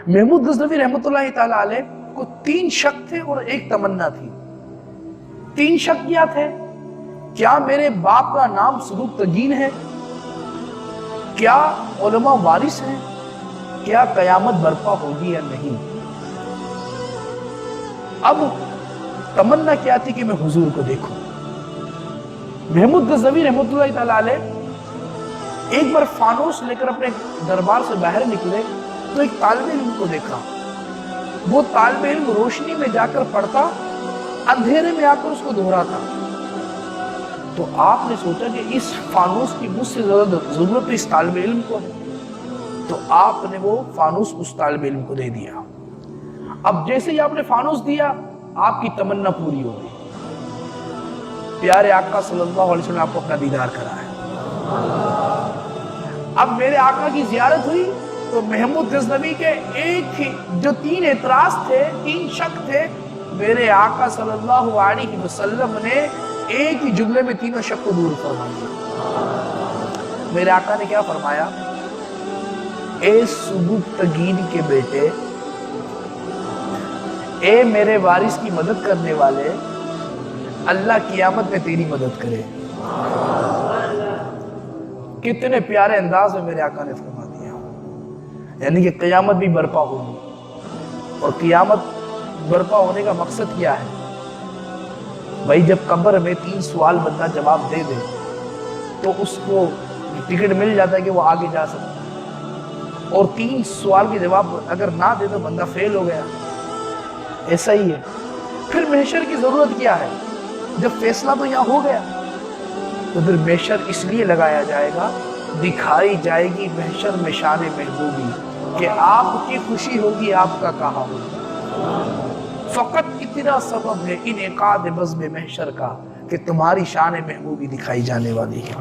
محمود غزنوی رحمتہ اللہ علیہ کو 3 شک تھے اور 1 تمنا تھی۔ 3 شک کیا تھے؟ کیا میرے باپ کا نام صدوق تگین ہے؟ کیا علماء وارث ہیں؟ کیا قیامت برپا ہوگی یا نہیں؟ اب تمنا کیا تھی کہ میں حضور کو دیکھوں۔ محمود غزنوی رحمتہ اللہ علیہ ایک بار فانوس لے کر اپنے دربار سے باہر نکلے تو ایک طالب علم کو دیکھا۔ وہ طالب علم روشنی میں جا کر پڑھتا، اندھیرے میں آ کر اس کو دہراتا۔ تو آپ نے سوچا کہ اس فانوس کی مجھ سے زیادہ ضرورت اس طالب علم کو ہے، تو آپ نے وہ فانوس اس طالب علم کو دے دیا۔ اب جیسے ہی آپ نے فانوس دیا، آپ کی تمنا پوری ہو گئی۔ پیارے آقا صلی اللہ علیہ وسلم نے آپ کو اپنا دیدار کرایا۔ اب میرے آقا کی زیارت ہوئی تو محمود غزنوی کے ایک ہی جو 3 اعتراض تھے، 3 شک تھے، میرے آقا صلی اللہ علیہ وسلم نے ایک ہی جملے میں تینوں شک کو دور فرما دیا۔ میرے آقا نے کیا فرمایا؟ اے صدوق تگین کے بیٹے، اے میرے وارث کی مدد کرنے والے، اللہ قیامت میں تیری مدد کرے۔ کتنے پیارے انداز میں میرے آقا نے فرما دیا، یعنی کہ قیامت بھی برپا ہوگی۔ اور قیامت برپا ہونے کا مقصد کیا ہے؟ بھائی جب قبر میں 3 سوال بندہ جواب دے دے تو اس کو ٹکٹ مل جاتا ہے کہ وہ آگے جا سکتا ہے، اور 3 سوال کے جواب اگر نہ دے تو بندہ فیل ہو گیا۔ ایسا ہی ہے۔ پھر محشر کی ضرورت کیا ہے؟ جب فیصلہ تو یہاں ہو گیا تو پھر محشر اس لیے لگایا جائے گا، دکھائی جائے گی محشر میں شان محبوبی، کہ آپ کی خوشی ہوگی آپ کا کہا ہوگا۔ فقط اتنا سبب ہے انعقاد بزم محشر کا کہ تمہاری شان محبوبی دکھائی جانے والی ہے۔